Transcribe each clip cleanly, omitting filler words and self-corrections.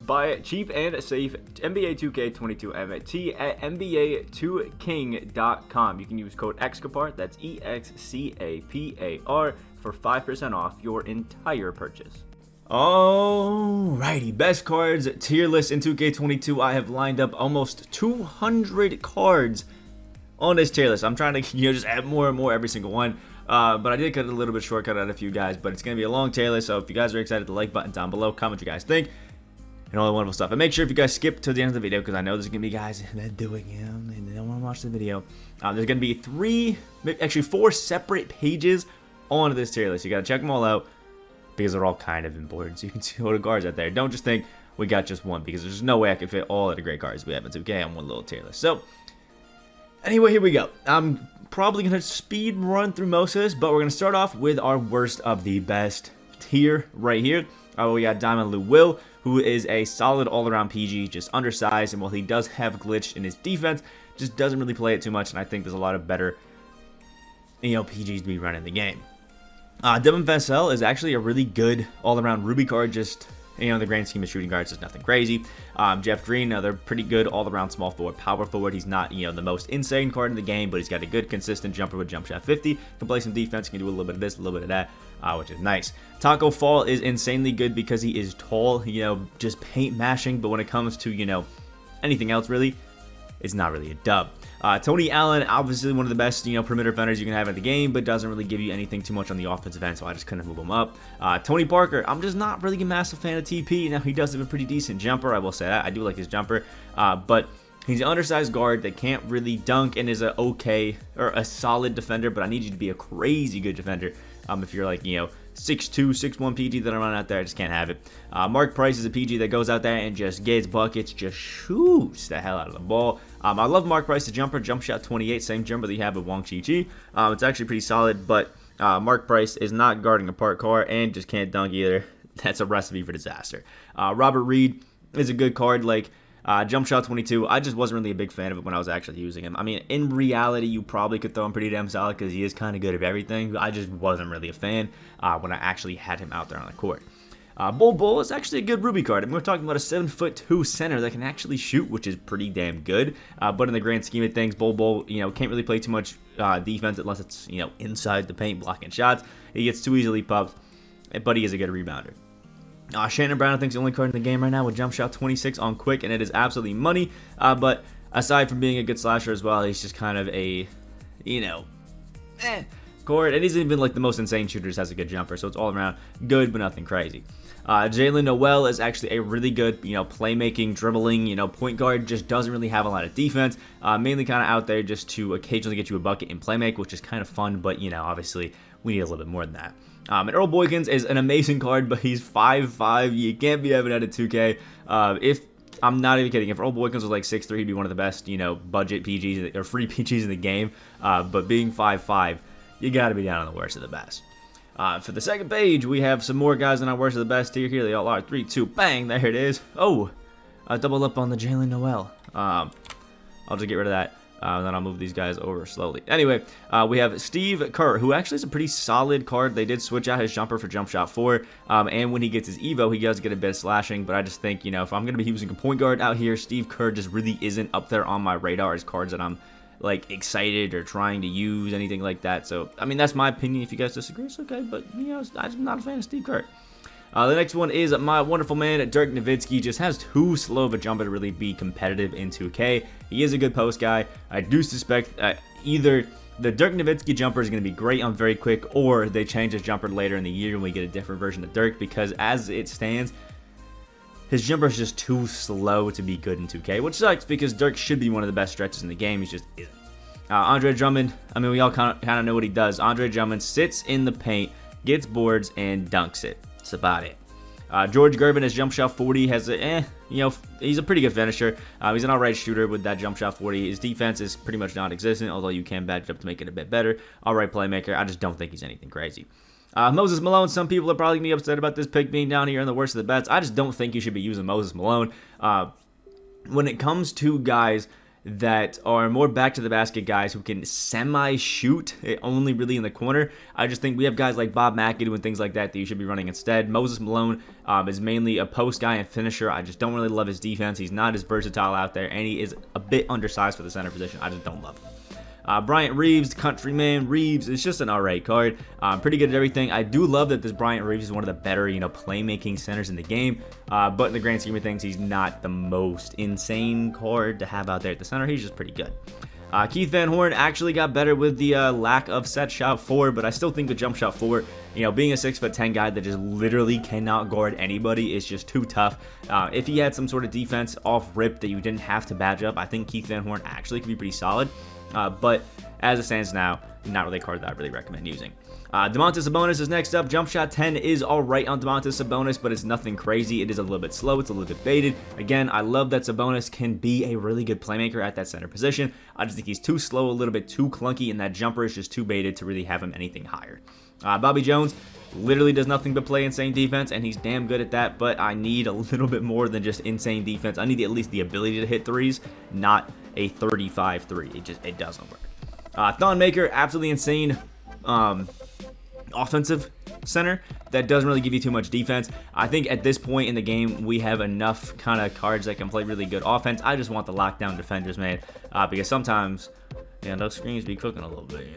Buy cheap and safe NBA 2k22 MT at NBA2king.com. You can use code Excapar, that's EXCAPAR, for 5% off your entire purchase. Alrighty, best cards tier list in 2k22. I have lined up almost 200 cards on this tier list. I'm trying to just add more and more every single one. But I did cut a little bit shortcut out a few guys, but it's going to be a long tier list. So if you guys are excited, the like button down below, comment what you guys think, and all the wonderful stuff. And make sure if you guys skip to the end of the video, because I know there's going to be guys that doing it, and they don't want to watch the video. There's going to be 4 separate pages on this tier list. You got to check them all out, because they're all kind of important. So you can see all the cards out there. Don't just think we got just one, because there's no way I can fit all of the great cards we have in 2K on one little tier list. So anyway, here we go. I'm probably going to speed run through most of this, but we're going to start off with our worst of the best tier right here. We got Diamond Lou Will, who is a solid all-around PG, just undersized, and while he does have glitch in his defense, just doesn't really play it too much, and I think there's a lot of better, PGs to be running the game. Devin Vassell is actually a really good all-around Ruby card, just, the grand scheme of shooting guards is nothing crazy. Jeff Green, they're pretty good all-around small forward, power forward. He's not, the most insane card in the game, but he's got a good, consistent jumper with jump shot 50. Can play some defense, can do a little bit of this, a little bit of that, which is nice. Taco Fall is insanely good because he is tall, just paint mashing, but when it comes to, anything else really, it's not really a dub. Tony Allen, obviously one of the best, perimeter defenders you can have in the game, but doesn't really give you anything too much on the offensive end, so I just couldn't move him up. Tony Parker, I'm just not really a massive fan of TP. Now, he does have a pretty decent jumper, I will say that. I do like his jumper, but he's an undersized guard that can't really dunk and is a solid defender, but I need you to be a crazy good defender. If you're like, 6'2", 6'1" PG that I run out there, I just can't have it. Mark Price is a PG that goes out there and just gets buckets, just shoots the hell out of the ball. I love Mark Price, the jumper, jump shot 28, same jumper that you have with Wong Chi-Chi. It's actually pretty solid, but Mark Price is not guarding a park car and just can't dunk either. That's a recipe for disaster. Robert Reed is a good card, jump shot 22. I just wasn't really a big fan of it when I was actually using him. I mean, in reality, you probably could throw him pretty damn solid because he is kind of good at everything. But I just wasn't really a fan when I actually had him out there on the court. Bull is actually a good Ruby card. I mean, we're talking about a 7'2" center that can actually shoot, which is pretty damn good. But in the grand scheme of things, Bull, can't really play too much defense unless it's, inside the paint blocking shots. He gets too easily pumped, but he is a good rebounder. Shannon Brown, I think, is the only card in the game right now with jump shot 26 on quick, and it is absolutely money. But aside from being a good slasher as well, he's just kind of a, card. And he's even the most insane shooters has a good jumper, so it's all around good, but nothing crazy. Jalen Noel is actually a really good, playmaking, dribbling, point guard. Just doesn't really have a lot of defense. Mainly kind of out there just to occasionally get you a bucket and playmake, which is kind of fun, but obviously we need a little bit more than that. And Earl Boykins is an amazing card, but he's 5'5". You can't be having that at 2K. If I'm not even kidding, if Earl Boykins was 6'3", he'd be one of the best, budget PGs or free PGs in the game. But being 5'5", you got to be down on the worst of the best. For the second page, we have some more guys in our worst of the best tier here. They all are 3, 2, bang, there it is. Oh, double up on the Jalen Noel. I'll just get rid of that. Then I'll move these guys over slowly. Anyway, we have Steve Kerr, who actually is a pretty solid card. They did switch out his jumper for jump shot 4, and when he gets his Evo, he does get a bit of slashing, but I just think, if I'm going to be using a point guard out here, Steve Kerr just really isn't up there on my radar as cards that I'm, excited or trying to use, anything like that. So, I mean, that's my opinion. If you guys disagree, it's okay, but, I'm not a fan of Steve Kerr. The next one is my wonderful man, Dirk Nowitzki. Just has too slow of a jumper to really be competitive in 2K. He is a good post guy. I do suspect either the Dirk Nowitzki jumper is going to be great on very quick, or they change his jumper later in the year and we get a different version of Dirk, because as it stands, his jumper is just too slow to be good in 2K, which sucks because Dirk should be one of the best stretches in the game. He just isn't. Andre Drummond, I mean, we all kind of know what he does. Andre Drummond sits in the paint, gets boards, and dunks it. That's about it. George Gervin has jump shot 40, has a, he's a pretty good finisher. He's an alright shooter with that jump shot 40. His defense is pretty much non-existent, although you can badge it up to make it a bit better. Alright playmaker. I just don't think he's anything crazy. Moses Malone, some people are probably going to be upset about this pick being down here in the worst of the bets. I just don't think you should be using Moses Malone. When it comes to guys that are more back to the basket guys who can semi-shoot, only really in the corner. I just think we have guys like Bob McAdoo and things like that that you should be running instead. Moses Malone is mainly a post guy and finisher. I just don't really love his defense. He's not as versatile out there, and he is a bit undersized for the center position. I just don't love him. Bryant Reeves, Countryman Reeves, it's just an alright card. Pretty good at everything. I do love that this Bryant Reeves is one of the better, playmaking centers in the game. But in the grand scheme of things, he's not the most insane card to have out there at the center. He's just pretty good. Keith Van Horn actually got better with the lack of set shot 4, but I still think the jump shot 4, being a 6'10" guy that just literally cannot guard anybody is just too tough. If he had some sort of defense off rip that you didn't have to badge up, I think Keith Van Horn actually could be pretty solid. But as it stands now, not really a card that I really recommend using. Domantas Sabonis is next up. Jump shot 10 is alright on Domantas Sabonis, but it's nothing crazy. It is a little bit slow. It's a little bit baited. Again, I love that Sabonis can be a really good playmaker at that center position. I just think he's too slow, a little bit too clunky, and that jumper is just too baited to really have him anything higher. Bobby Jones literally does nothing but play insane defense, and he's damn good at that, but I need a little bit more than just insane defense. I need at least the ability to hit threes, not a 35-3. It doesn't work. Thon Maker, absolutely insane offensive center that doesn't really give you too much defense. I think at this point in the game, we have enough kind of cards that can play really good offense. I just want the lockdown defenders, man, because sometimes, those screens be cooking a little bit,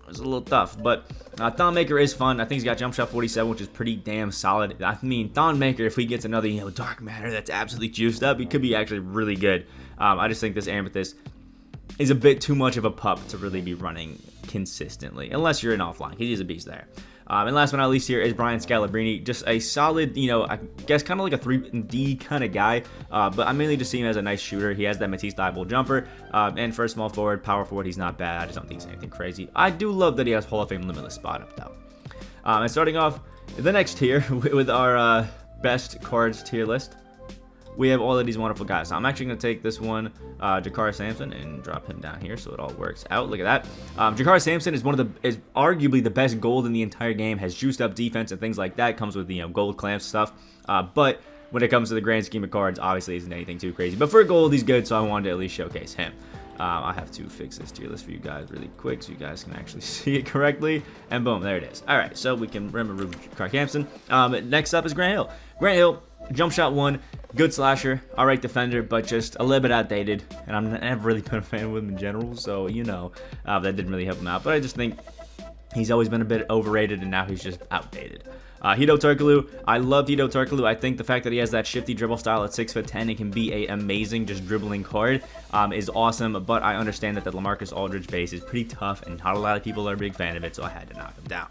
It's a little tough, but Thon Maker is fun. I think he's got jump shot 47, which is pretty damn solid. I mean, Thon Maker, if he gets another, dark matter that's absolutely juiced up, he could be actually really good. I just think this Amethyst is a bit too much of a pup to really be running consistently, unless you're in offline. He's a beast there. And last but not least here is Brian Scalabrine, just a solid, I guess kind of like a 3D kind of guy, but I mainly just see him as a nice shooter. He has that Matisse-style jumper, and for a small forward, power forward, he's not bad. I just don't think he's anything crazy. I do love that he has Hall of Fame Limitless spot up, though. And starting off the next tier with our best cards tier list, we have all of these wonderful guys. So I'm actually going to take this one, Jakar Sampson, and drop him down here so it all works out. Look at that. Jakar Sampson is is arguably the best gold in the entire game, has juiced up defense and things like that, comes with, gold clamps stuff. But when it comes to the grand scheme of cards, obviously isn't anything too crazy. But for gold, he's good, so I wanted to at least showcase him. I have to fix this tier list for you guys really quick so you guys can actually see it correctly. And boom, there it is. All right, so we can remember Jakar Sampson. Next up is Grant Hill. Grant Hill, jump shot 1, good slasher, alright defender, but just a little bit outdated. And I'm never really been a fan of him in general, so that didn't really help him out. But I just think he's always been a bit overrated, and now he's just outdated. Hito Turkoglu, I love Hito Turkoglu. I think the fact that he has that shifty dribble style at 6'10" and can be an amazing just dribbling card is awesome. But I understand that the LaMarcus Aldridge base is pretty tough, and not a lot of people are a big fan of it, so I had to knock him down.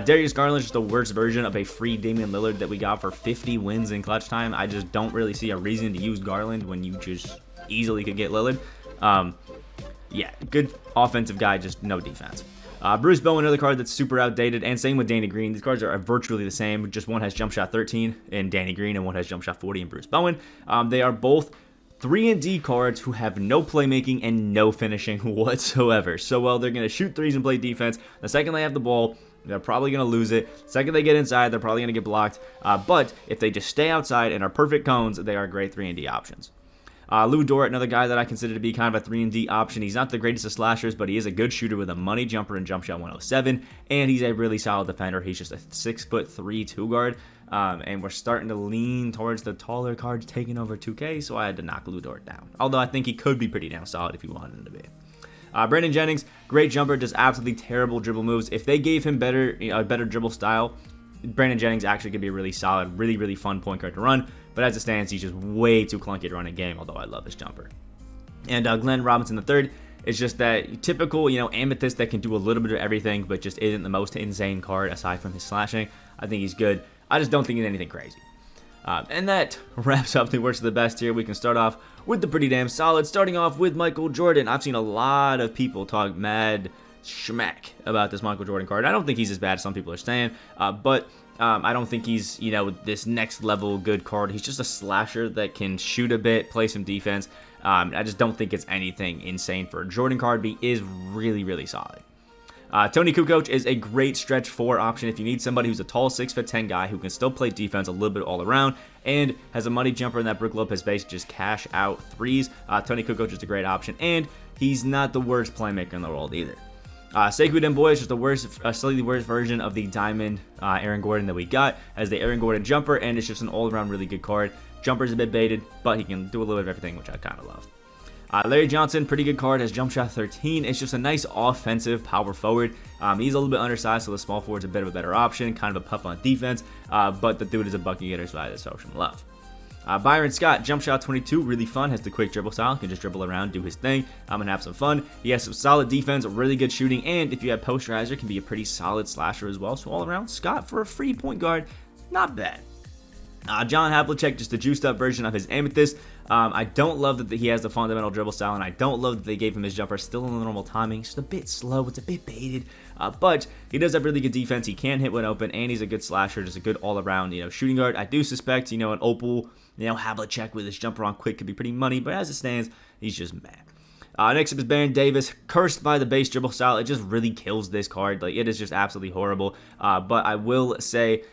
Darius Garland is just the worst version of a free Damian Lillard that we got for 50 wins in clutch time. I just don't really see a reason to use Garland when you just easily could get Lillard. Yeah, good offensive guy, just no defense. Bruce Bowen, another card that's super outdated, and same with Danny Green. These cards are virtually the same, just one has jump shot 13 in Danny Green, and one has jump shot 40 in Bruce Bowen. They are both 3-and-D cards who have no playmaking and no finishing whatsoever. So, well, they're going to shoot threes and play defense. The second they have the ball, they're probably going to lose it. The second they get inside, they're probably going to get blocked. But if they just stay outside and are perfect cones, they are great 3-and-D options. Lou Dort, another guy that I consider to be kind of a 3-and-D option. He's not the greatest of slashers, but he is a good shooter with a money jumper and jump shot 107, and he's a really solid defender. He's just a 6'3" 2 guard, and we're starting to lean towards the taller cards taking over 2K, so I had to knock Lou Dort down. Although I think he could be pretty damn solid if you wanted him to be. Brandon Jennings, great jumper, does absolutely terrible dribble moves. If they gave him a better dribble style, Brandon Jennings actually could be a really solid, really fun point guard to run. But as it stands, he's just way too clunky to run a game, although I love his jumper. And Glenn Robinson III is just that typical, amethyst that can do a little bit of everything, but just isn't the most insane card aside from his slashing. I think he's good. I just don't think he's anything crazy. And that wraps up the worst of the best here. We can start off with the pretty damn solid, starting off with Michael Jordan. I've seen a lot of people talk mad schmack about this Michael Jordan card. I don't think he's as bad as some people are saying, but I don't think he's, this next level good card. He's just a slasher that can shoot a bit, play some defense. I just don't think it's anything insane for a Jordan card, but he is really solid. Tony Kukoc is a great stretch 4 option if you need somebody who's a tall 6'10" guy who can still play defense a little bit all around and has a money jumper in that Brook Lopez base, just cash out threes. Tony Kukoc is a great option, and he's not the worst playmaker in the world either. Sekou Demboy is just the worst, slightly worse version of the Diamond Aaron Gordon that we got as the Aaron Gordon jumper, and it's just an all-around really good card. Jumper's a bit baited, but he can do a little bit of everything, which I kind of love. Larry Johnson, pretty good card, has jump shot 13. It's just a nice offensive power forward. He's a little bit undersized, so the small forward's a bit of a better option, kind of a pup on defense, but the dude is a bucket getter, so I just show him love. Byron Scott, jump shot 22, really fun, has the quick dribble style, can just dribble around, do his thing, and have some fun. He has some solid defense, really good shooting, and if you have posterizer, can be a pretty solid slasher as well. So all around, Scott for a free point guard, not bad. John Havlicek, just a juiced up version of his Amethyst. I don't love that he has the fundamental dribble style, and I don't love that they gave him his jumper still in the normal timing. It's just a bit slow, it's a bit baited, but he does have really good defense. He can hit when open, and he's a good slasher, just a good all-around, shooting guard. I do suspect, an Opal, Havlicek with his jumper on quick could be pretty money, but as it stands, he's just mad. Next up is Baron Davis, cursed by the base dribble style. It just really kills this card. Like, it is just absolutely horrible. But I will say,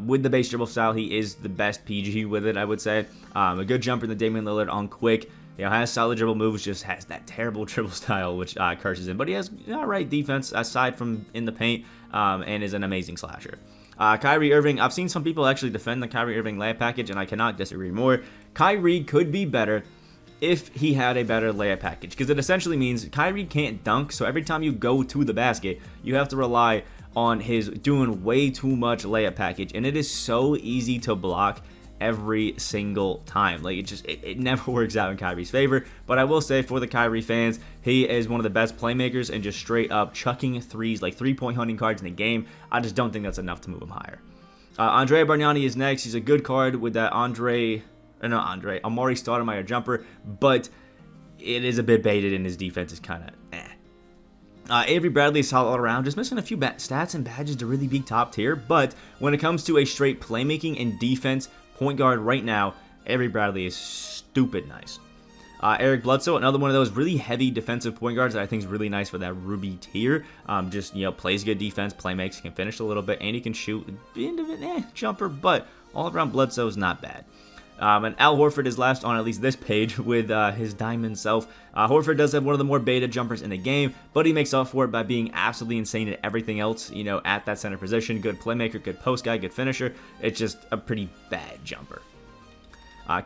with the base dribble style, he is the best PG with it, I would say. A good jumper in the Damian Lillard on quick. Has solid dribble moves, just has that terrible dribble style, which curses him. But he has alright defense, aside from in the paint, and is an amazing slasher. Kyrie Irving, I've seen some people actually defend the Kyrie Irving layup package, and I cannot disagree more. Kyrie could be better if he had a better layup package, because it essentially means Kyrie can't dunk, so every time you go to the basket, you have to rely on his doing way too much layup package, and it is so easy to block every single time. Like, it never works out in Kyrie's favor. But I will say, for the Kyrie fans, he is one of the best playmakers and just straight up chucking threes, like 3-point hunting cards in the game. I just don't think that's enough to move him higher. Andrea Bargnani is next. He's a good card with that Amari Stoudemire jumper, but it is a bit baited and his defense is kind of Avery Bradley is solid all around, just missing a few stats and badges to really be top tier, but when it comes to a straight playmaking and defense point guard right now, Avery Bradley is stupid nice. Eric Bledsoe, another one of those really heavy defensive point guards that I think is really nice for that Ruby tier. Just, plays good defense, playmakes, can finish a little bit, and he can shoot end of it, jumper, but all around Bledsoe is not bad. And Al Horford is last on at least this page with his diamond self. Horford does have one of the more beta jumpers in the game, but he makes up for it by being absolutely insane at everything else, at that center position. Good playmaker, good post guy, good finisher. It's just a pretty bad jumper.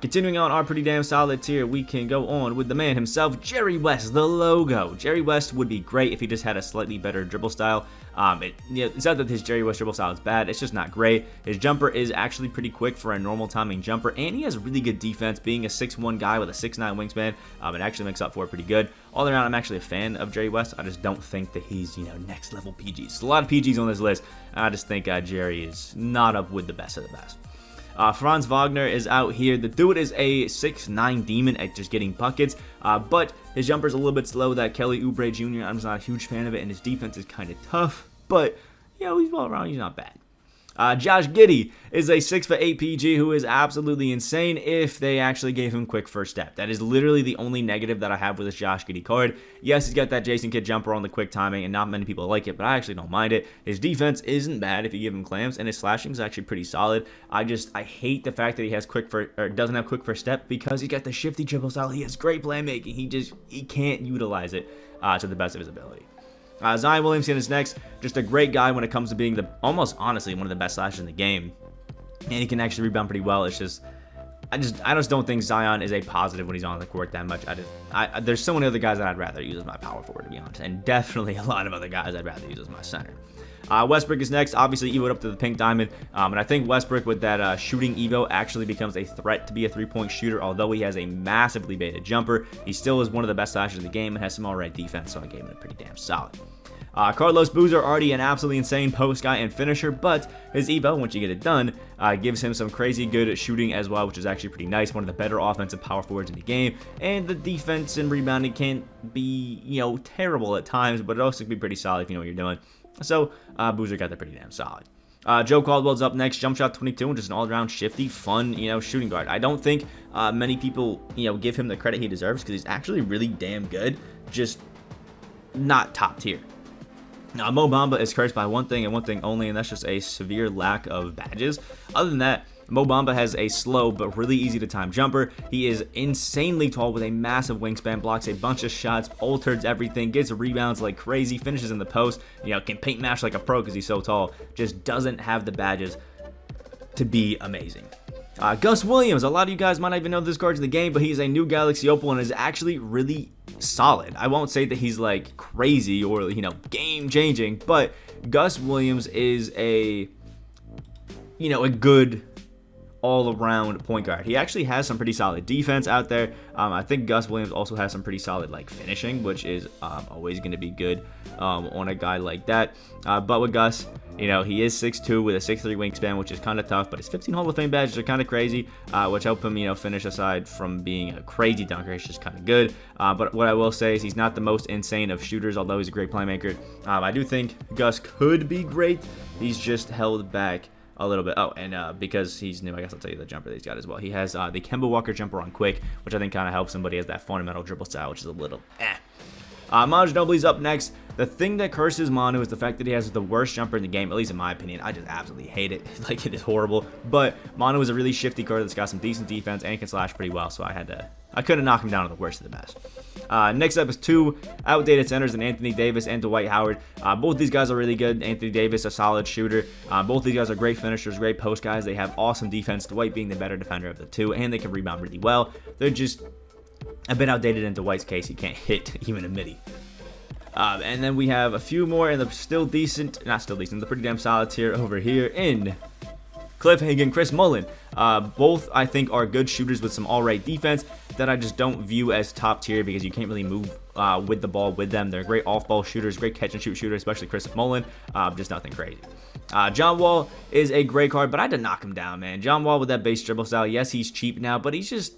Continuing on our pretty damn solid tier, we can go on with the man himself, Jerry West, the logo. Jerry West would be great if he just had a slightly better dribble style. It's not that his Jerry West dribble style is bad, it's just not great. His jumper is actually pretty quick for a normal timing jumper, and he has really good defense, being a 6'1" guy with a 6'9" wingspan. It actually makes up for it pretty good. All around, I'm actually a fan of Jerry West. I just don't think that he's, next level PGs. There's a lot of PGs on this list, and I just think Jerry is not up with the best of the best. Franz Wagner is out here. The dude is a 6'9" demon at just getting buckets, but his jumper's a little bit slow. That Kelly Oubre Jr., I'm just not a huge fan of it, and his defense is kind of tough, but, he's all around, he's not bad. Josh Giddey is a 6'8" PG who is absolutely insane if they actually gave him quick first step. That is literally the only negative that I have with this Josh Giddey card. Yes, he's got that Jason Kidd jumper on the quick timing, and not many people like it, but I actually don't mind it. His defense isn't bad if you give him clamps, and his slashing is actually pretty solid. I hate the fact that he has doesn't have quick first step, because he's got the shifty dribble style. He has great playmaking. He can't utilize it to the best of his ability. Zion Williamson is next. Just a great guy when it comes to being almost honestly one of the best slashers in the game, and he can actually rebound pretty well. It's just I just don't think Zion is a positive when he's on the court that much. There's so many other guys that I'd rather use as my power forward, to be honest, and definitely a lot of other guys I'd rather use as my center. Westbrook is next. Obviously, Evo'd up to the pink diamond. And I think Westbrook, with that shooting Evo, actually becomes a threat to be a three-point shooter. Although he has a massively baited jumper, he still is one of the best slashers in the game and has some alright defense, so I gave him a pretty damn solid. Carlos Boozer, already an absolutely insane post guy and finisher, but his Evo, once you get it done, gives him some crazy good shooting as well, which is actually pretty nice. One of the better offensive power forwards in the game, and the defense and rebounding can't be, terrible at times, but it also can be pretty solid if you know what you're doing. So, Boozer got that pretty damn solid. Joe Caldwell's up next, jump shot 22, and just an all-around shifty, fun, shooting guard. I don't think many people, give him the credit he deserves, because he's actually really damn good, just not top tier. Now, Mo Bamba is cursed by one thing and one thing only, and that's just a severe lack of badges. Other than that, Mo Bamba has a slow but really easy to time jumper. He is insanely tall with a massive wingspan, blocks a bunch of shots, alters everything, gets rebounds like crazy, finishes in the post, can paint mash like a pro because he's so tall. Just doesn't have the badges to be amazing. Gus Williams, a lot of you guys might not even know this card's in the game, but he's a new Galaxy Opal and is actually really solid. I won't say that he's like crazy or game changing, but Gus Williams is a good all-around point guard. He actually has some pretty solid defense out there. I think Gus Williams also has some pretty solid finishing, which is always going to be good on a guy like that. But with Gus, he is 6'2" with a 6'3" wingspan, which is kind of tough, but his 15 Hall of Fame badges are kind of crazy, which help him, finish aside from being a crazy dunker. It's just kind of good. But what I will say is he's not the most insane of shooters, although he's a great playmaker. I do think Gus could be great. He's just held back a little bit. Oh, and because he's new, I guess I'll tell you the jumper that he's got as well. He has the Kemba Walker jumper on quick, which I think kind of helps him, but he has that fundamental dribble style, which is a little Manu Ginobili's up next. The thing that curses Manu is the fact that he has the worst jumper in the game, at least in my opinion. I just absolutely hate it. It is horrible. But Manu is a really shifty card that's got some decent defense and can slash pretty well, so I couldn't knock him down to the worst of the best. Next up is two outdated centers in Anthony Davis and Dwight Howard. Both these guys are really good. Anthony Davis, a solid shooter. Both these guys are great finishers, great post guys. They have awesome defense. Dwight being the better defender of the two, and they can rebound really well. They're just a bit outdated in Dwight's case. He can't hit even a midi. And then we have a few more in the the pretty damn solid tier over here in Cliff Hagan, Chris Mullin. Both, I think, are good shooters with some alright defense that I just don't view as top tier because you can't really move with the ball with them. They're great off-ball shooters, great catch-and-shoot shooters, especially Chris Mullin. Just nothing crazy. John Wall is a great card, but I had to knock him down, man. John Wall with that base dribble style, yes, he's cheap now, but he's just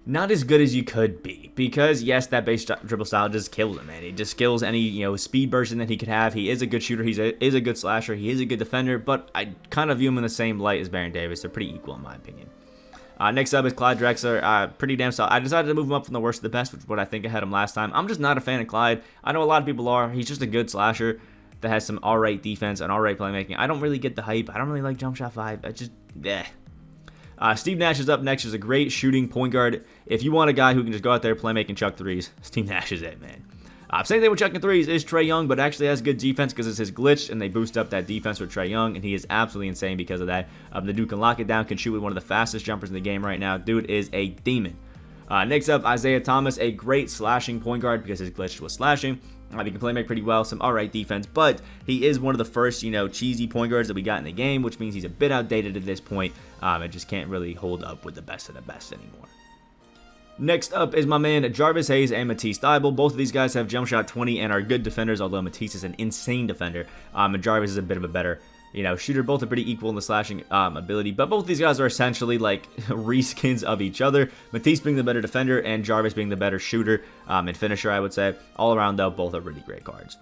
not as good as you could be because, yes, that base dribble style just kills him, man. It just kills any, speed bursting that he could have. He is a good shooter. He is a good slasher. He is a good defender, but I kind of view him in the same light as Baron Davis. They're pretty equal in my opinion. Next up is Clyde Drexler. Pretty damn solid. I decided to move him up from the worst to the best, which is what I think I had him last time. I'm just not a fan of Clyde. I know a lot of people are. He's just a good slasher that has some alright defense and alright playmaking. I don't really get the hype. I don't really like jump shot vibe. I just, Steve Nash is up next. Is a great shooting point guard. If you want a guy who can just go out there, play making chuck threes, Steve Nash is it, man. Same thing with chucking threes is Trae Young, but actually has good defense because it's his glitch, and they boost up that defense with Trae Young, and he is absolutely insane because of that. The dude can lock it down, can shoot with one of the fastest jumpers in the game right now. Dude is a demon. Next up, Isaiah Thomas, a great slashing point guard because his glitch was slashing. He can play make pretty well, some alright defense, but he is one of the first, cheesy point guards that we got in the game, which means he's a bit outdated at this point, and just can't really hold up with the best of the best anymore. Next up is my man Jarvis Hayes and Matisse Thybulle. Both of these guys have jump shot 20 and are good defenders, although Matisse is an insane defender, and Jarvis is a bit of a better shooter. Both are pretty equal in the slashing ability, but both these guys are essentially like reskins of each other. Matisse being the better defender and Jarvis being the better shooter and finisher, I would say. All around, though, both are really great cards.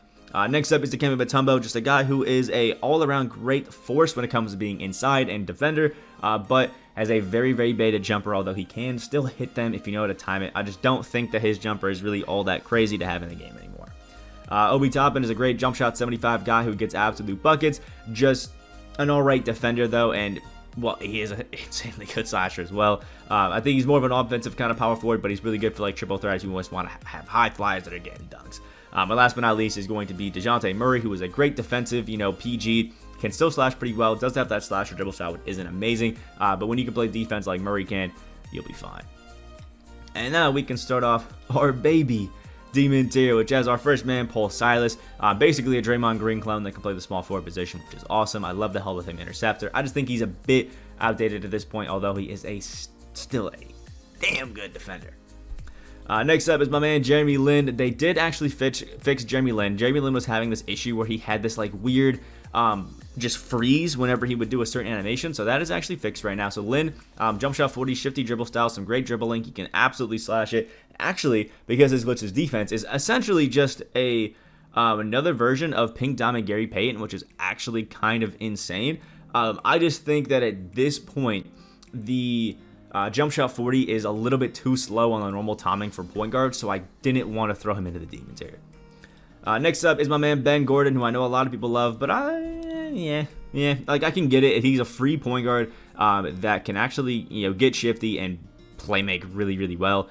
Next up is Dikembe Mutombo, just a guy who is a all-around great force when it comes to being inside and defender, but has a very, very baited jumper, although he can still hit them if you know how to time it. I just don't think that his jumper is really all that crazy to have in the game anymore. Obi Toppin is a great jump shot 75 guy who gets absolute buckets. Just an alright defender, though, and, well, he is an insanely good slasher as well. I think he's more of an offensive kind of power forward, but he's really good for, triple threats. You always want to have high flyers that are getting dunks. But last but not least is going to be DeJounte Murray, who is a great defensive, PG, can still slash pretty well, does have that slasher dribble style, which isn't amazing, but when you can play defense like Murray can, you'll be fine. And now we can start off our baby Demon tier, which has our first man, Paul Silas. Basically a Draymond Green clone that can play the small forward position, which is awesome. I love the Hall of Fame interceptor. I just think he's a bit outdated at this point, although he is still a damn good defender. Next up is my man Jeremy Lin. They did actually fix Jeremy Lin. Jeremy Lin was having this issue where he had this weird just freeze whenever he would do a certain animation, so that is actually fixed right now. So Lin, jump shot 40, shifty dribble style, some great dribbling. He can absolutely slash it. Actually, because his glitch's defense is essentially just another version of Pink Diamond Gary Payton, which is actually kind of insane. I just think that at this point, the jump shot 40 is a little bit too slow on the normal timing for point guard, so I didn't want to throw him into the Demon tier. Next up is my man Ben Gordon, who I know a lot of people love, but yeah, like I can get it. He's a free point guard that can actually, get shifty and play make really, really well.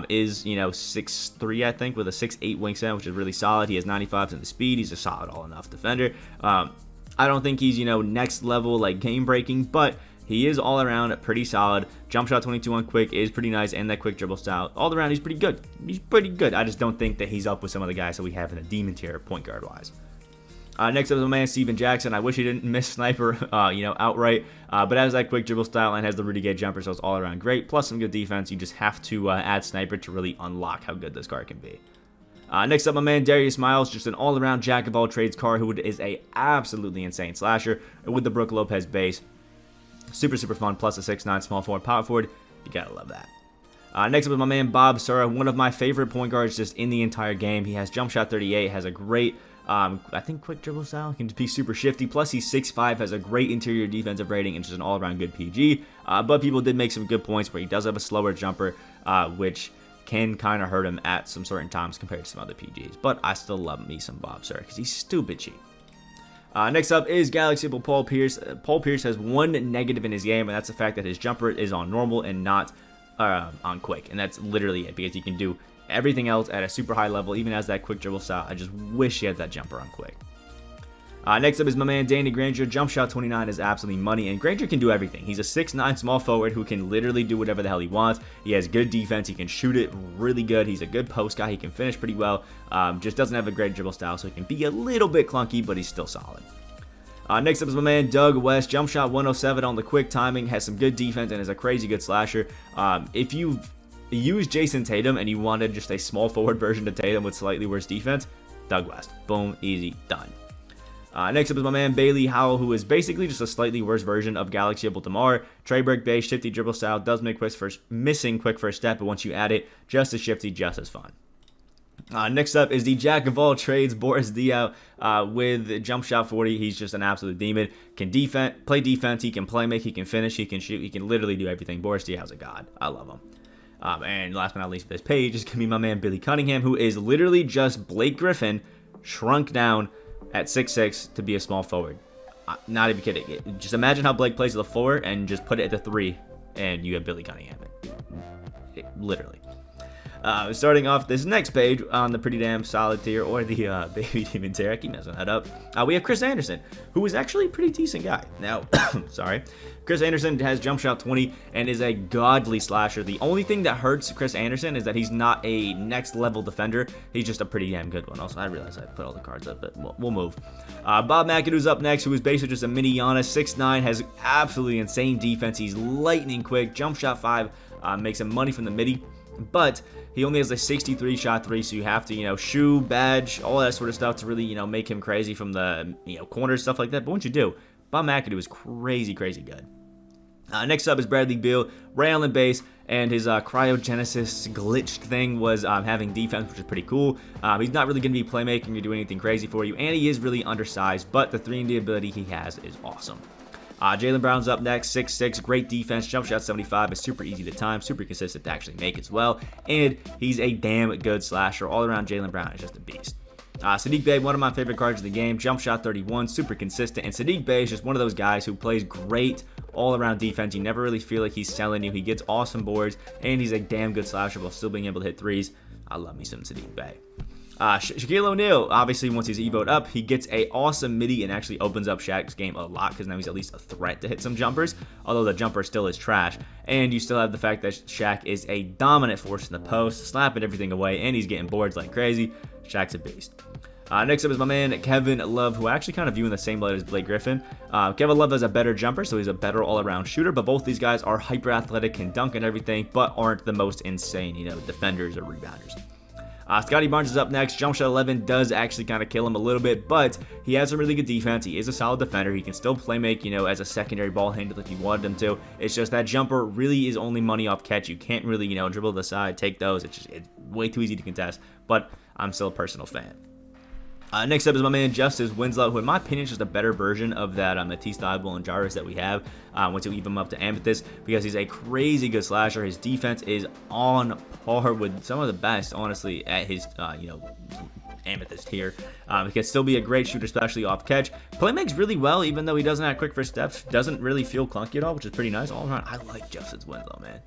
Is 6'3", I think, with a 6'8" wingspan, which is really solid. He has 95 in the speed. He's a solid all enough defender. I don't think he's next level like game breaking, but he is all around pretty solid. Jump shot 22 on quick is pretty nice, and that quick dribble style. All around, he's pretty good. He's pretty good. I just don't think that he's up with some of the guys that we have in the demon tier point guard wise. Next up is my man Steven Jackson. I wish he didn't miss sniper, outright. But has that quick dribble style and has the Rudy Gay jumper, so it's all around great. Plus some good defense. You just have to add sniper to really unlock how good this card can be. Next up, my man Darius Miles, just an all-around jack of all trades card who is a absolutely insane slasher with the Brook Lopez base. Super, super fun. Plus a 6'9" small forward, power forward. You gotta love that. Next up is my man Bob Sura, one of my favorite point guards just in the entire game. He has jump shot 38, has a great, I think, quick dribble style, can be super shifty. Plus he's 6'5", has a great interior defensive rating, and just an all-around good PG. But people did make some good points where he does have a slower jumper, which can kind of hurt him at some certain times compared to some other PGs. But I still love me some Bob Sura because he's stupid cheap. Next up is Galaxy Paul Pierce. Paul Pierce has one negative in his game, and that's the fact that his jumper is on normal and not on quick. And that's literally it, because he can do everything else at a super high level, even as that quick dribble style. I just wish he had that jumper on quick. Next up is my man Danny Granger. Jump shot 29 is absolutely money, and Granger can do everything. He's a 6'9" small forward who can literally do whatever the hell he wants. He has good defense. He can shoot it really good. He's a good post guy. He can finish pretty well. Just doesn't have a great dribble style, so he can be a little bit clunky, but he's still solid. Next up is my man Doug West. Jump shot 107 on the quick timing. Has some good defense and is a crazy good slasher. If you've used Jason Tatum and you wanted just a small forward version of Tatum with slightly worse defense, Doug West. Boom, easy, done. Next up is my man Bailey Howell, who is basically just a slightly worse version of Galaxy DeMar. Trey break base, shifty dribble style, does make missing quick first step, but once you add it, just as shifty, just as fun. Next up is the jack of all trades, Boris Diaw, with jump shot 40. He's just an absolute demon. Can play defense, he can play make, he can finish, he can shoot, he can literally do everything. Boris Diaw's a god. I love him. And last but not least, this page is going to be my man Billy Cunningham, who is literally just Blake Griffin shrunk down at 6'6" to be a small forward. Not even kidding. Just imagine how Blake plays at the 4 and just put it at the 3, and you have Billy Cunningham. Literally. Starting off this next page on the pretty damn solid tier, or the baby demon tier, I keep messing that up. We have Chris Anderson, who is actually a pretty decent guy. Now, sorry, Chris Anderson has jump shot 20 and is a godly slasher. The only thing that hurts Chris Anderson is that he's not a next level defender. He's just a pretty damn good one. Also, I realize I put all the cards up, but we'll move. Bob McAdoo's up next, who is basically just a mini Giannis, 6'9", has absolutely insane defense. He's lightning quick. Jump shot 5 makes him money from the midi. But he only has a 63 shot 3, so you have to, shoe, badge, all that sort of stuff to really, make him crazy from the, corners, stuff like that. But once you do, Bob McAdoo is crazy, crazy good. Next up is Bradley Beal, Ray Allen base, and his cryogenesis glitched thing was having defense, which is pretty cool. He's not really going to be playmaking or doing anything crazy for you, and he is really undersized, but the 3-and-D ability he has is awesome. Jaylen Brown's up next, 6'6", great defense, jump shot 75, is super easy to time, super consistent to actually make as well, and he's a damn good slasher. All around, Jaylen Brown is just a beast. Saddiq Bey, one of my favorite cards in the game, jump shot 31, super consistent, and Saddiq Bey is just one of those guys who plays great all-around defense. You never really feel like he's selling you. He gets awesome boards, and he's a damn good slasher while still being able to hit threes. I love me some Saddiq Bey. Shaquille O'Neal, obviously, once he's evoed up, he gets a awesome midi and actually opens up Shaq's game a lot because now he's at least a threat to hit some jumpers, although the jumper still is trash. And you still have the fact that Shaq is a dominant force in the post, slapping everything away, and he's getting boards like crazy. Shaq's a beast. Next up is my man Kevin Love, who I actually kind of view in the same light as Blake Griffin. Kevin Love has a better jumper, so he's a better all-around shooter, but both these guys are hyper-athletic, can dunk and everything, but aren't the most insane, defenders or rebounders. Scotty Barnes is up next. Jump shot 11 does actually kind of kill him a little bit, but he has some really good defense. He is a solid defender. He can still play make, as a secondary ball handler if you wanted him to. It's just that jumper really is only money off catch. You can't really, dribble to the side, take those. It's way too easy to contest, but I'm still a personal fan. Next up is my man Justice Winslow, who in my opinion is just a better version of that Matisse Thybulle and Jarvis that we have once you even him up to Amethyst, because he's a crazy good slasher. His defense is on par with some of the best, honestly, at his Amethyst here. He can still be a great shooter, especially off catch. Play makes really well, even though he doesn't have quick first steps. Doesn't really feel clunky at all, which is pretty nice. All around, I like Justin's Winslow, man.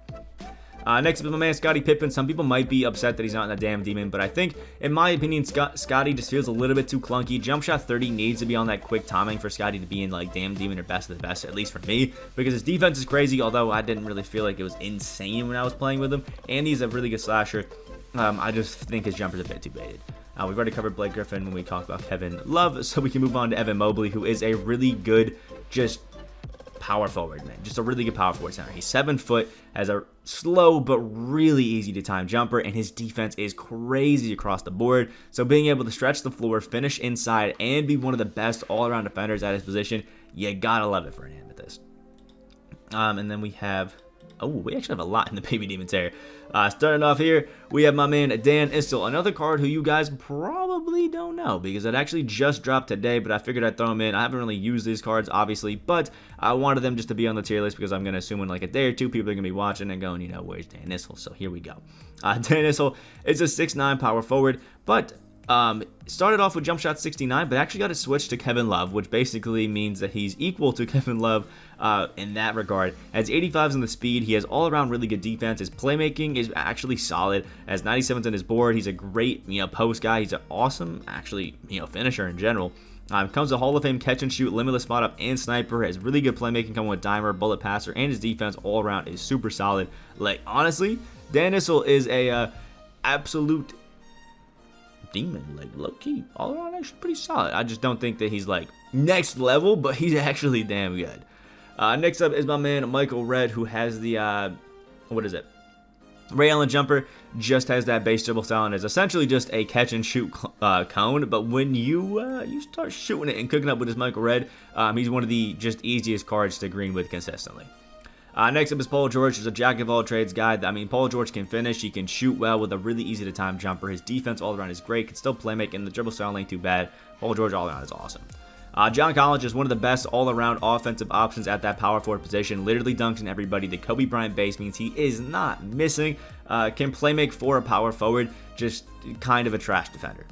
Next up is my man Scottie Pippen. Some people might be upset that he's not in the damn demon, but I think, in my opinion, Scottie just feels a little bit too clunky. Jump shot 30 needs to be on that quick timing for Scottie to be in like damn demon or best of the best, at least for me, because his defense is crazy, although I didn't really feel like it was insane when I was playing with him, and he's a really good slasher. I just think his jumper's a bit too baited. We've already covered Blake Griffin when we talked about Kevin Love, so we can move on to Evan Mobley, who is a really good, just power forward, man. Just a really good power forward center. He's 7 foot, has a slow but really easy to time jumper, and his defense is crazy across the board. So being able to stretch the floor, finish inside, and be one of the best all-around defenders at his position, you gotta love it for an Amethyst. And then we have... Oh, we actually have a lot in the Baby Demon Teir. Starting off here, we have my man Dan Issel, another card who you guys probably don't know because it actually just dropped today, but I figured I'd throw them in. I haven't really used these cards, obviously, but I wanted them just to be on the tier list because I'm going to assume in like a day or two, people are going to be watching and going, you know, where's Dan Issel? So here we go. Dan Issel is a 6'9" power forward, but started off with jump shot 69, but actually got it switched to Kevin Love, which basically means that he's equal to Kevin Love in that regard. Has 85s in the speed. He has all around really good defense. His playmaking is actually solid. Has 97s in his board. He's a great, post guy. He's an awesome, actually, finisher in general. Comes to Hall of Fame catch and shoot, limitless spot up, and sniper. Has really good playmaking coming with dimer, bullet passer, and his defense all around is super solid. Like, honestly, Dan Issel is a absolute demon, like low-key, all around actually pretty solid. I just don't think that he's like next level, but he's actually damn good. Next up is my man Michael Red, who has the what is it? Ray Allen jumper. Just has that base dribble style and is essentially just a catch and shoot cone. But when you start shooting it and cooking up with his Michael Red, he's one of the just easiest cards to green with consistently. Next up is Paul George, who's a jack-of-all-trades guy. I mean, Paul George can finish. He can shoot well with a really easy-to-time jumper. His defense all around is great. Can still play make, and the dribble style ain't too bad. Paul George all around is awesome. John Collins is one of the best all-around offensive options at that power forward position. Literally dunks in everybody. The Kobe Bryant base means he is not missing. Can play make for a power forward. Just kind of a trash defender.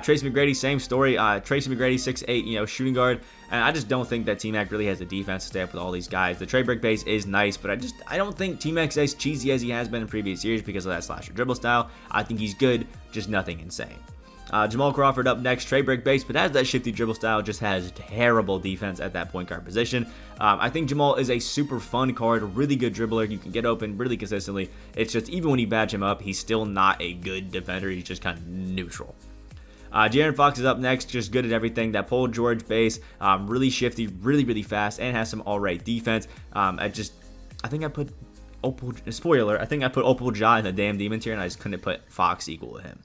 Tracy McGrady, same story. Tracy McGrady, 6'8", shooting guard. And I just don't think that T-Mac really has the defense to stay up with all these guys. The trade break base is nice, but I don't think T-Mac's as cheesy as he has been in previous years because of that slasher dribble style. I think he's good, just nothing insane. Jamal Crawford up next, trade break base, but has that shifty dribble style, just has terrible defense at that point guard position. I think Jamal is a super fun card, really good dribbler. You can get open really consistently. It's just even when you badge him up, he's still not a good defender. He's just kind of neutral. Jaren Fox is up next, just good at everything. That Paul George base, really shifty, really fast, and has some alright defense. I think I put Opal, spoiler, I think I put Opal Ja in the damn demon tier, and I just couldn't put Fox equal to him.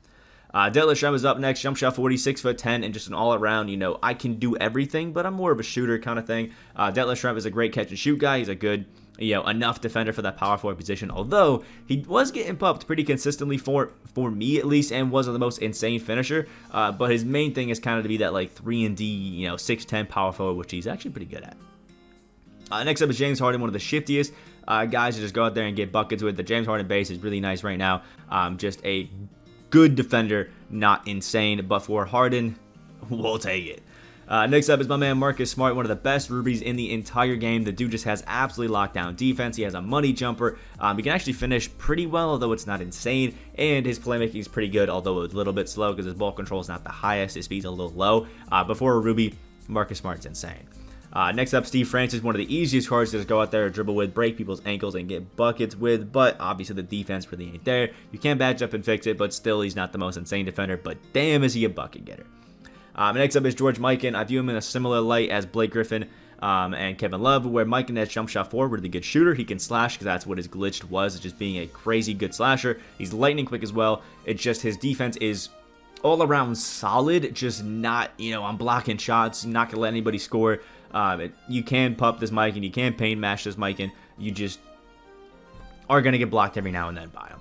Detlef Schrempf is up next, jump shot 40, 6'10", and just an all-around, I can do everything, but I'm more of a shooter kind of thing. Detlef Schrempf is a great catch and shoot guy. He's a good, enough defender for that power forward position, although he was getting pumped pretty consistently for me at least, and wasn't the most insane finisher, but his main thing is kind of to be that like 3-and-D, 6'10" power forward, which he's actually pretty good at. Next up is James Harden, one of the shiftiest guys to just go out there and get buckets with. The James Harden base is really nice right now. Just a good defender, not insane, but for Harden, we'll take it. Next up is my man Marcus Smart, one of the best rubies in the entire game. The dude just has absolutely locked down defense. He has a money jumper. He can actually finish pretty well, although it's not insane. And his playmaking is pretty good, although it's a little bit slow because his ball control is not the highest. His speed's a little low. Before a ruby, Marcus Smart's insane. Next up, Steve Francis, one of the easiest cards to just go out there, dribble with, break people's ankles, and get buckets with, but obviously the defense really ain't there. You can badge up and fix it, but still he's not the most insane defender, but damn is he a bucket getter. Next up is George Mikan. I view him in a similar light as Blake Griffin and Kevin Love, where Mikan has jump shot forward, really good shooter. He can slash because that's what his glitch was, just being a crazy good slasher. He's lightning quick as well. It's just his defense is all around solid, just not, I'm blocking shots, not going to let anybody score. You can pup this mic and you can pain mash this mic, and you just are going to get blocked every now and then by him.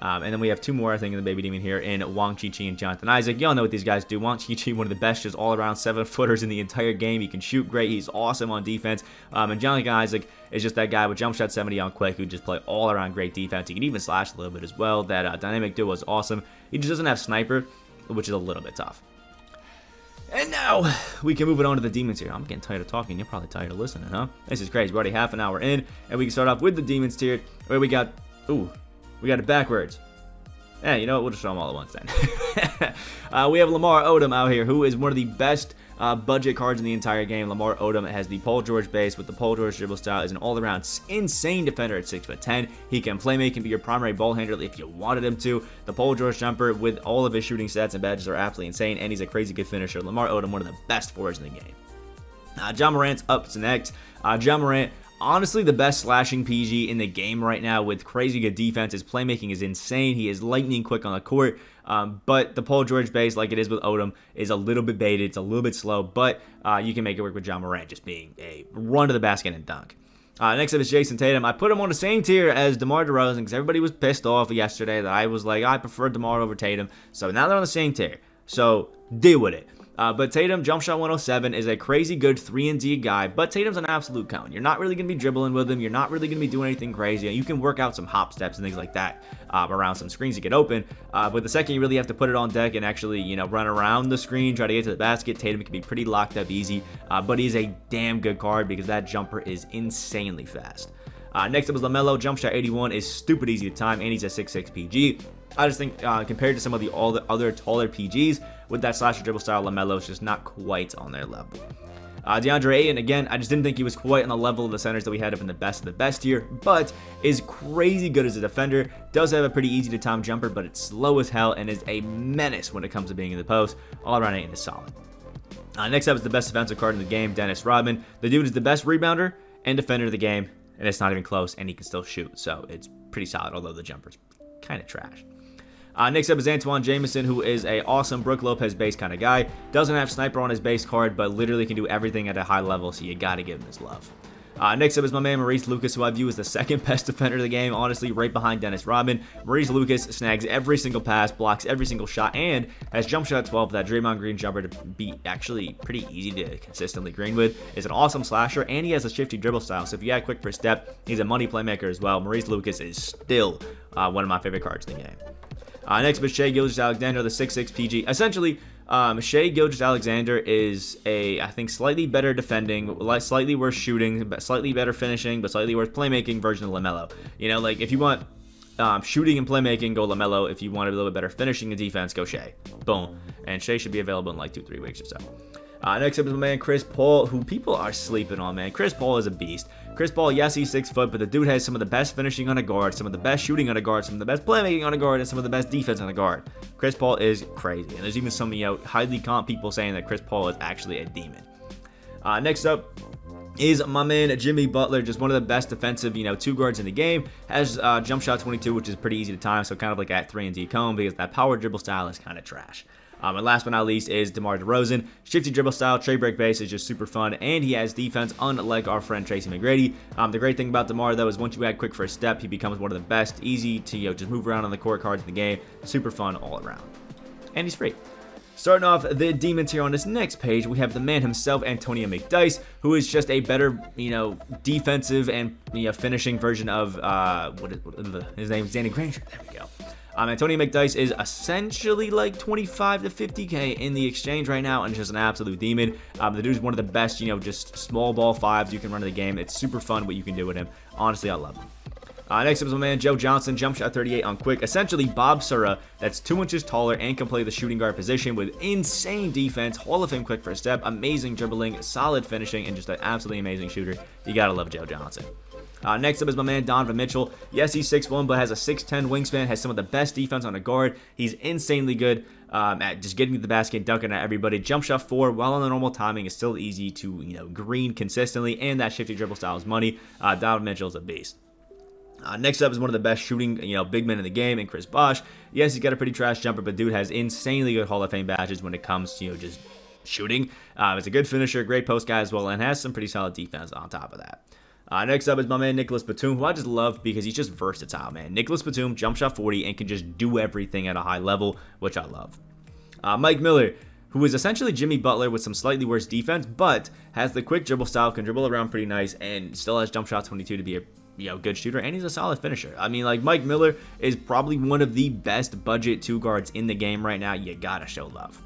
And then we have two more, I think, in the Baby Demon here in Wang Chi-Chi and Jonathan Isaac. Y'all know what these guys do. Wang Chi-Chi, one of the best just all-around 7-footers in the entire game. He can shoot great. He's awesome on defense. And Jonathan Isaac is just that guy with jump shot 70 on quick who just play all-around great defense. He can even slash a little bit as well. That dynamic duo is awesome. He just doesn't have sniper. which is a little bit tough. And now we can move it on to the demons tier. I'm getting tired of talking. You're probably tired of listening, huh? This is crazy. We're already half an hour in, and we can start off with the demons tier, where we got, we got it backwards. Yeah, you know what? We'll just show them all at once then. We have Lamar Odom out here, who is one of the best budget cards in the entire game. Lamar Odom has the Paul George base with the Paul George dribble style. Is an all-around insane defender at 6'10". He can play make, can be your primary ball handler if you wanted him to. The Paul George jumper with all of his shooting stats and badges are absolutely insane, and he's a crazy good finisher. Lamar Odom, one of the best forwards in the game. John Morant's up to next. John Morant, honestly the best slashing PG in the game right now with crazy good defense. His playmaking is insane. He is lightning quick on the court. But the Paul George base, like it is with Odom, is a little bit baited. It's a little bit slow, but you can make it work with John Morant just being a run to the basket and dunk. Next up is Jason Tatum. I put him on the same tier as DeMar DeRozan because everybody was pissed off yesterday that I was like, I prefer DeMar over Tatum. So now they're on the same tier. So deal with it. But Tatum, jump shot 107, is a crazy good 3-and-D guy, but Tatum's an absolute cone. You're not really going to be dribbling with him. You're not really going to be doing anything crazy. You can work out some hop steps and things like that around some screens to get open. But the second you really have to put it on deck and actually, run around the screen, try to get to the basket, Tatum can be pretty locked up easy. But he's a damn good card because that jumper is insanely fast. Next up is LaMelo. Jump shot 81 is stupid easy to time, and he's a 6'6 PG. I just think compared to some of the other taller PGs, with that slasher dribble style, LaMelo is just not quite on their level. DeAndre Ayton, again, I just didn't think he was quite on the level of the centers that we had up in the best of the best here, but is crazy good as a defender. Does have a pretty easy to time jumper, but it's slow as hell and is a menace when it comes to being in the post. All around Ayton is solid. Next up is the best defensive card in the game, Dennis Rodman. The dude is the best rebounder and defender of the game, and it's not even close, and he can still shoot, so it's pretty solid, although the jumper's kind of trash. Next up is Antoine Jameson, who is a awesome Brook Lopez base kind of guy. Doesn't have sniper on his base card, but literally can do everything at a high level, so you got to give him his love. Next up is my man Maurice Lucas, who I view as the second best defender of the game, honestly, right behind Dennis Rodman. Maurice Lucas snags every single pass, blocks every single shot, and has jump shot 12, that Draymond Green jumper to be actually pretty easy to consistently green with. Is an awesome slasher, and he has a shifty dribble style, so if you add quick first step, he's a money playmaker as well. Maurice Lucas is still one of my favorite cards in the game. Next up is Shai Gilgeous-Alexander, the 6'6 PG. Essentially, Shai Gilgeous-Alexander is I think, slightly better defending, slightly worse shooting, slightly better finishing, but slightly worse playmaking version of LaMelo. Like if you want shooting and playmaking, go LaMelo. If you want a little bit better finishing and defense, go Shai. Boom. And Shai should be available in like 2-3 weeks or so. Next up is my man Chris Paul, who people are sleeping on, man. Chris Paul is a beast. Chris Paul, yes, he's 6 foot, but the dude has some of the best finishing on a guard, some of the best shooting on a guard, some of the best playmaking on a guard, and some of the best defense on a guard. Chris Paul is crazy, and there's even some highly comp people saying that Chris Paul is actually a demon. Next up is my man Jimmy Butler, just one of the best defensive, two guards in the game. Has jump shot 22, which is pretty easy to time, so kind of like at 3-and-D cone because that power dribble style is kind of trash. And last but not least is DeMar DeRozan. Shifty dribble style, trade break base is just super fun, and he has defense unlike our friend Tracy McGrady. The great thing about DeMar, though, is once you add quick first step, he becomes one of the best, easy to just move around on the court cards in the game. Super fun all around. And he's free. Starting off the demons here on this next page, we have the man himself, Antonio McDyess, who is just a better, defensive and finishing version of his name is Danny Granger. There we go. Antonio McDyess is essentially like 25 to 50K in the exchange right now, and just an absolute demon. The dude's one of the best, just small ball fives you can run in the game. It's super fun what you can do with him. Honestly, I love him. Next up is my man Joe Johnson, jump shot 38 on quick. Essentially Bob Sura, that's 2 inches taller and can play the shooting guard position with insane defense, Hall of Fame quick first step, amazing dribbling, solid finishing, and just an absolutely amazing shooter. You gotta love Joe Johnson. Next up is my man Donovan Mitchell. Yes, he's 6'1", but has a 6'10 wingspan, has some of the best defense on a guard. He's insanely good at just getting to the basket, dunking at everybody. Jump shot 4, while on the normal timing, is still easy to green consistently, and that shifty dribble style is money. Donovan Mitchell is a beast. Next up is one of the best shooting, big men in the game, and Chris Bosh. Yes, he's got a pretty trash jumper, but dude has insanely good Hall of Fame badges when it comes to, just shooting. He's a good finisher, great post guy as well, and has some pretty solid defense on top of that. Next up is my man Nicholas Batum, who I just love because he's just versatile, man. Nicholas Batum, jump shot 40, and can just do everything at a high level, which I love. Mike Miller, who is essentially Jimmy Butler with some slightly worse defense, but has the quick dribble style, can dribble around pretty nice, and still has jump shot 22 to be a good shooter, and he's a solid finisher. I mean, like, Mike Miller is probably one of the best budget 2 guards in the game right now. You gotta show love.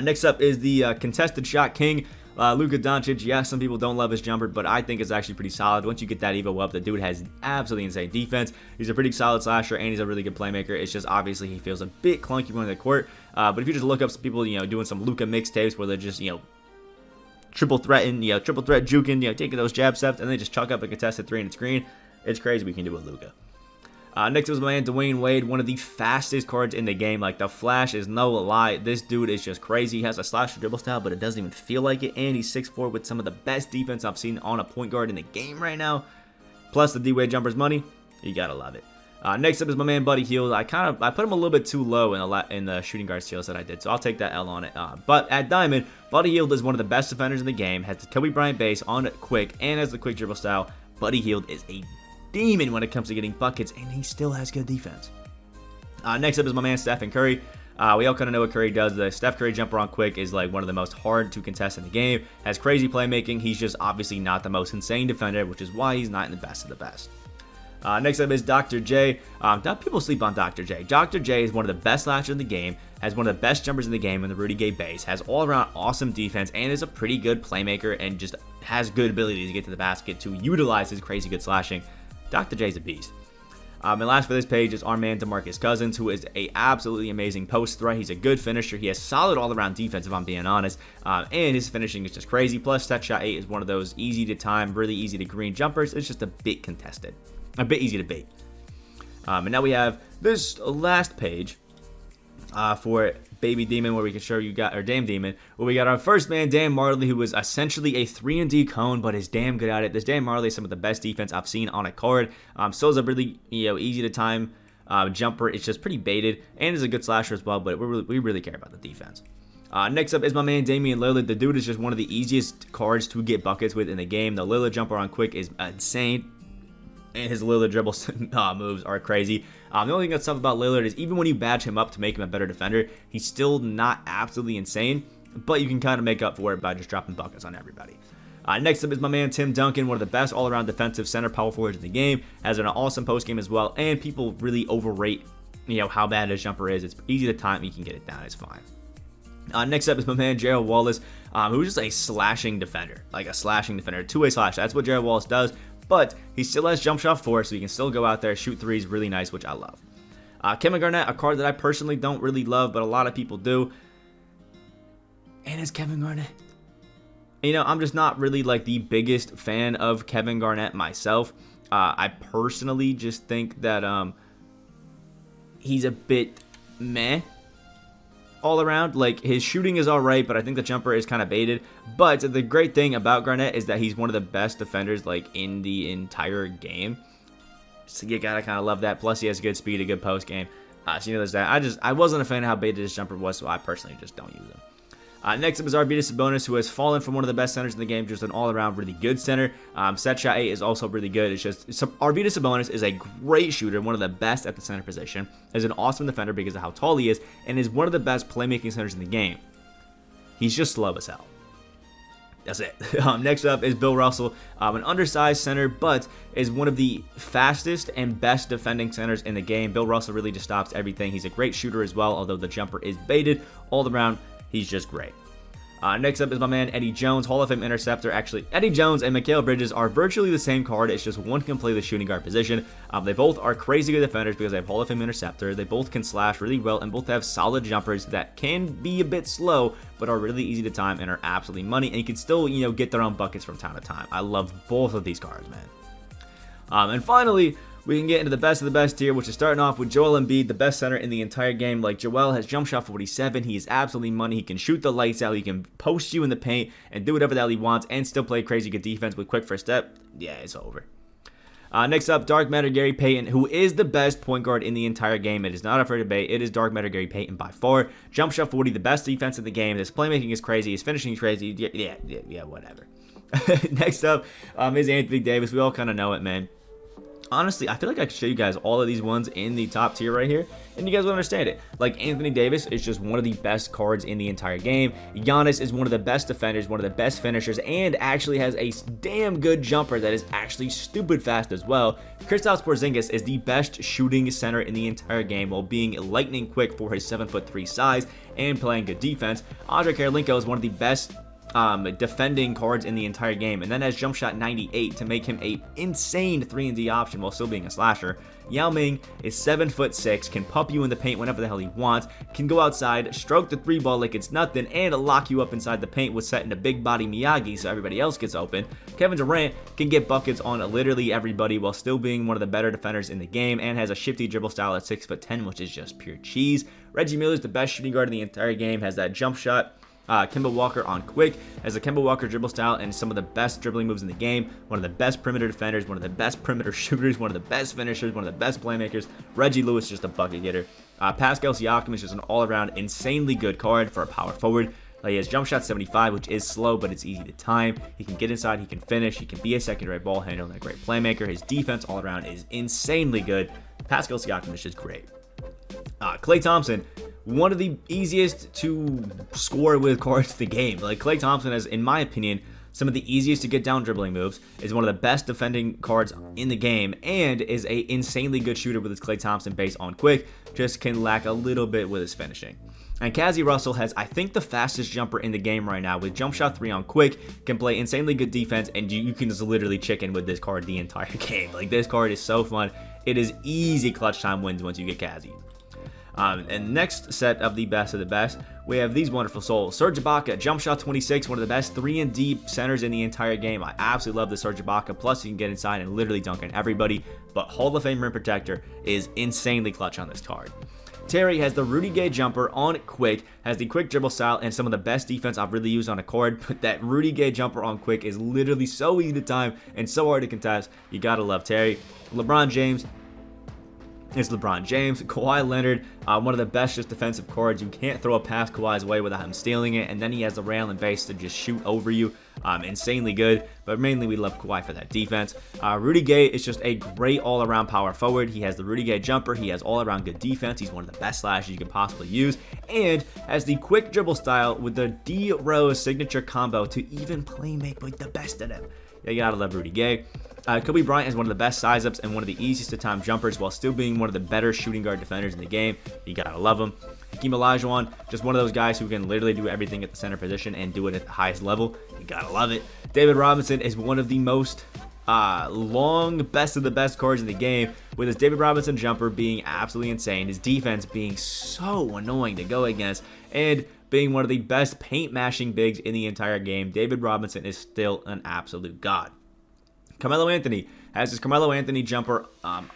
Next up is the contested shot king, Luka Doncic. Yeah, some people don't love his jumper, but I think it's actually pretty solid. Once you get that Evo up, the dude has absolutely insane defense. He's a pretty solid slasher, and he's a really good playmaker. It's just obviously he feels a bit clunky on the court. But if you just look up some people, doing some Luka mixtapes where they're just, triple threaten, triple threat juking, taking those jab steps, and they just chuck up a contested 3 and it's green. It's crazy we can do with Luka. Next was my man Dwayne Wade, one of the fastest cards in the game. Like, the flash is no lie. This dude is just crazy. He has a slasher dribble style, but it doesn't even feel like it. And he's 6'4" with some of the best defense I've seen on a point guard in the game right now. Plus the D-Wade jumper's money. You gotta love it. Next up is my man Buddy Hield. I put him a little bit too low in the shooting guard steals that I did, so I'll take that L on it. But at Diamond, Buddy Hield is one of the best defenders in the game. Has the Kobe Bryant base on quick and has the quick dribble style. Buddy Hield is a demon when it comes to getting buckets, and he still has good defense. Next up is my man Stephen Curry. We all kind of know what Curry does. The Steph Curry jumper on quick is like one of the most hard to contest in the game. Has crazy playmaking. He's just obviously not the most insane defender, which is why he's not in the best of the best. Next up is Dr. J. People sleep on Dr. J. Dr. J is one of the best slashers in the game, has one of the best jumpers in the game in the Rudy Gay base, has all-around awesome defense, and is a pretty good playmaker, and just has good ability to get to the basket to utilize his crazy good slashing. Dr. J's a beast. And last for this page is our man DeMarcus Cousins, who is a absolutely amazing post threat. He's a good finisher. He has solid all-around defense, if I'm being honest. And his finishing is just crazy. Plus, set shot 8 is one of those easy to time, really easy to green jumpers. It's just a bit contested. A bit easy to bait. And now we have this last page for Baby Demon, where we can show you or Dame Demon, where we got our first man, Dan Marley, who was essentially a 3-and-D cone, but is damn good at it. This Dan Marley is some of the best defense I've seen on a card. Still is a really easy to time jumper. It's just pretty baited, and is a good slasher as well, but we really care about the defense. Next up is my man Damian Lillard. The dude is just one of the easiest cards to get buckets with in the game. The Lillard jumper on quick is insane, and his Lillard dribble moves are crazy. The only thing that's tough about Lillard is even when you badge him up to make him a better defender, he's still not absolutely insane, but you can kind of make up for it by just dropping buckets on everybody. Next up is my man Tim Duncan, one of the best all-around defensive center power forwards in the game. Has an awesome post game as well, and people really overrate how bad his jumper is. It's easy to time, you can get it down, it's fine. Next up is my man Gerald Wallace, who's just a slashing defender, like a slashing defender, two-way slash. That's what Gerald Wallace does. But he still has jump shot 4, so he can still go out there, shoot threes, really nice, which I love. Kevin Garnett, a card that I personally don't really love, but a lot of people do. And it's Kevin Garnett. I'm just not really like the biggest fan of Kevin Garnett myself. I personally just think that he's a bit meh all around. Like, his shooting is alright, but I think the jumper is kind of baited. But the great thing about Garnett is that he's one of the best defenders like in the entire game, so you gotta kind of love that. Plus he has good speed, a good post game, so there's that. I wasn't a fan of how baited his jumper was, so I personally just don't use him. Next up is Arvydas Sabonis, who has fallen from one of the best centers in the game, just an all-around really good center. Set shot 8 is also really good. It's just Arvydas Sabonis is a great shooter, one of the best at the center position, is an awesome defender because of how tall he is, and is one of the best playmaking centers in the game. He's just slow as hell. That's it. Next up is Bill Russell, an undersized center, but is one of the fastest and best defending centers in the game. Bill Russell really just stops everything. He's a great shooter as well, although the jumper is baited all around. He's just great. Next up is my man Eddie Jones, Hall of Fame interceptor. Actually, Eddie Jones and Mikal Bridges are virtually the same card. It's just one can play the shooting guard position. They both are crazy good defenders because they have Hall of Fame interceptor. They both can slash really well and both have solid jumpers that can be a bit slow, but are really easy to time and are absolutely money. And you can still, get their own buckets from time to time. I love both of these cards, man. And finally, we can get into the best of the best here, which is starting off with Joel Embiid, the best center in the entire game. Like, Joel has jump shot 47. He is absolutely money. He can shoot the lights out. He can post you in the paint and do whatever the hell he wants and still play crazy good defense with quick first step. Yeah, it's over. Next up, Dark Matter Gary Payton, who is the best point guard in the entire game. It is not up for debate. It is Dark Matter Gary Payton by far. Jump shot 40, the best defense in the game. His playmaking is crazy. His finishing is crazy. Yeah, whatever. Next up is Anthony Davis. We all kind of know it, man. honestly, I feel like I could show you guys all of these ones in the top tier right here, and you guys will understand it. Like, Anthony Davis is just one of the best cards in the entire game. Giannis is one of the best defenders, one of the best finishers, and actually has a damn good jumper that is actually stupid fast as well. Kristaps Porzingis is the best shooting center in the entire game while being lightning quick for his 7'3" size and playing good defense. Andre Karolinko is one of the best defending cards in the entire game, and then has jump shot 98 to make him a insane 3-and-D option while still being a slasher. Yao Ming is 7'6", can pump you in the paint whenever the hell he wants, can go outside, stroke the 3-ball like it's nothing, and lock you up inside the paint with setting a big body Miyagi so everybody else gets open. Kevin Durant can get buckets on literally everybody while still being one of the better defenders in the game, and has a shifty dribble style at 6'10", which is just pure cheese. Reggie Miller is the best shooting guard in the entire game, has that jump shot. Kemba Walker on quick, has a Kemba Walker dribble style and some of the best dribbling moves in the game, one of the best perimeter defenders, one of the best perimeter shooters, one of the best finishers, one of the best playmakers. Reggie Lewis is just a bucket getter. Pascal Siakam is just an all-around insanely good card for a power forward. He has jump shot 75, which is slow, but it's easy to time. He can get inside, he can finish, he can be a secondary ball handler and a great playmaker. His defense all around is insanely good. Pascal Siakam is just great. Klay Thompson, one of the easiest to score with cards in the game. Like, Klay Thompson has, in my opinion, some of the easiest to get down dribbling moves, is one of the best defending cards in the game, and is a insanely good shooter with his Klay Thompson base on quick, just can lack a little bit with his finishing. And Cazzie Russell has, I think, the fastest jumper in the game right now with jump shot 3 on quick, can play insanely good defense, and you can just literally chicken with this card the entire game. Like, this card is so fun. It is easy clutch time wins once you get Cazzie. And next set of the best, we have these wonderful souls. Serge Ibaka, jump shot 26, one of the best 3-and-D centers in the entire game. I absolutely love the Serge Ibaka. Plus, you can get inside and literally dunk on everybody. But Hall of Fame rim protector is insanely clutch on this card. Terry has the Rudy Gay jumper on quick, has the quick dribble style, and some of the best defense I've really used on a card. But that Rudy Gay jumper on quick is literally so easy to time and so hard to contest. You gotta love Terry. LeBron James. It's LeBron James. Kawhi Leonard, one of the best just defensive cards. You can't throw a pass Kawhi's way without him stealing it, and then he has the rail and base to just shoot over you. Insanely good, but mainly we love Kawhi for that defense. Rudy Gay is just a great all-around power forward. He has the Rudy Gay jumper. He has all-around good defense. He's one of the best slashers you can possibly use, and has the quick dribble style with the D-Rose signature combo to even play make with the best of them. You gotta love Rudy Gay. Kobe Bryant is one of the best size-ups and one of the easiest to time jumpers while still being one of the better shooting guard defenders in the game. You gotta love him. Hakeem Olajuwon, just one of those guys who can literally do everything at the center position and do it at the highest level. You gotta love it. David Robinson is one of the most long best of the best cards in the game, with his David Robinson jumper being absolutely insane, his defense being so annoying to go against, and being one of the best paint mashing bigs in the entire game. David Robinson is still an absolute god. Carmelo Anthony has his Carmelo Anthony jumper,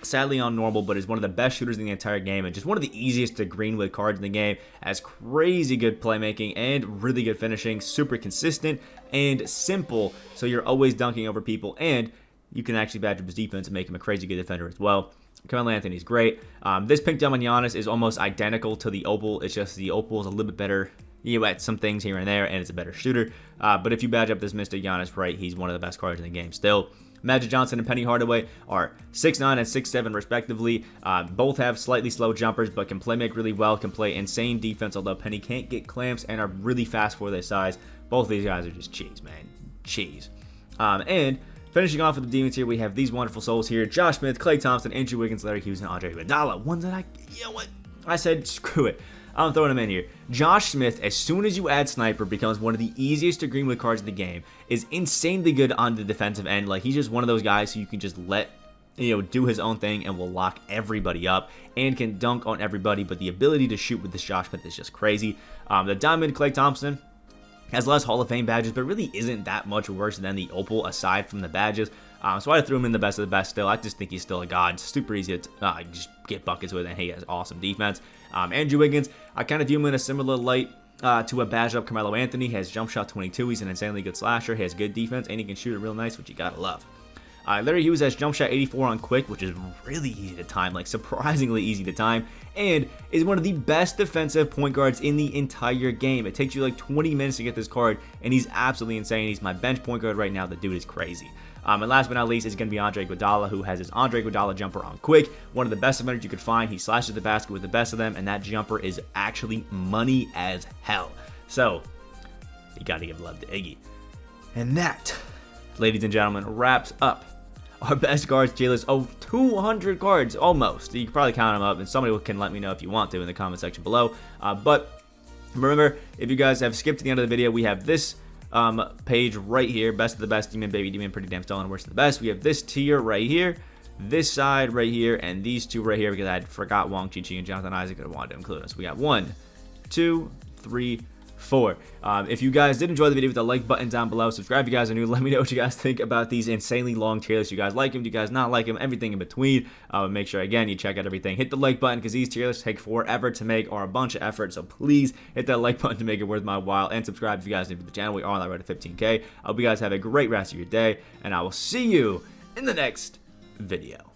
sadly on normal, but is one of the best shooters in the entire game and just one of the easiest to green with cards in the game. Has crazy good playmaking and really good finishing, super consistent and simple, so you're always dunking over people, and you can actually badge up his defense and make him a crazy good defender as well. Carmelo Anthony's great. This pink diamond Giannis is almost identical to the opal. It's just the opal is a little bit better, at some things here and there, and it's a better shooter. But if you badge up this Mr. Giannis right, he's one of the best cards in the game still. Magic Johnson and Penny Hardaway are 6'9" and 6'7" respectively. Both have slightly slow jumpers, but can play make really well, can play insane defense, although Penny can't get clamps and are really fast for their size. Both of these guys are just cheese, man. Cheese. And finishing off with the demons here, we have these wonderful souls here. Josh Smith, Klay Thompson, Andrew Wiggins, Larry Hughes, and Andre Iguodala. Ones that I said, screw it. I'm throwing him in here. Josh Smith, as soon as you add Sniper, becomes one of the easiest to green with cards in the game. Is insanely good on the defensive end. Like, he's just one of those guys who you can just let, do his own thing and will lock everybody up and can dunk on everybody. But the ability to shoot with this Josh Smith is just crazy. The Diamond Klay Thompson has less Hall of Fame badges, but really isn't that much worse than the Opal aside from the badges. So I threw him in the best of the best still. I just think he's still a god. Super easy to just get buckets with, and he has awesome defense. Andrew Wiggins, I kind of view him in a similar light to a badge up Carmelo Anthony. He has jump shot 22. He's an insanely good slasher. He has good defense, and he can shoot it real nice, which you gotta love. Larry Hughes has jump shot 84 on quick, which is really easy to time, like surprisingly easy to time, and is one of the best defensive point guards in the entire game. It takes you like 20 minutes to get this card, and he's absolutely insane. He's my bench point guard right now. The dude is crazy. And last but not least is going to be Andre Iguodala, who has his Andre Iguodala jumper on quick. One of the best defenders you could find. He slashes the basket with the best of them, and that jumper is actually money as hell. So, you got to give love to Iggy. And that, ladies and gentlemen, wraps up our best cards tier list of 200 cards, almost. You can probably count them up, and somebody can let me know if you want to in the comment section below. But remember, if you guys have skipped to the end of the video, we have this page right here, best of the best, Demon, Baby Demon, Pretty Damn Stolen, Worst of the Best. We have this tier right here, this side right here, and these two right here, because I forgot Wong Chi-Chi and Jonathan Isaac. I wanted to include us. We got 1, 2, 3, 4. If you guys did enjoy the video, hit the like button down below. Subscribe if you guys are new. Let me know what you guys think about these insanely long tier lists. You guys like them? Do you guys not like them? Everything in between. Make sure, again, you check out everything. Hit the like button, because these tier lists take forever to make, or a bunch of effort. So please hit that like button to make it worth my while. And subscribe if you guys are new to the channel. We are on that road to 15K. I hope you guys have a great rest of your day, and I will see you in the next video.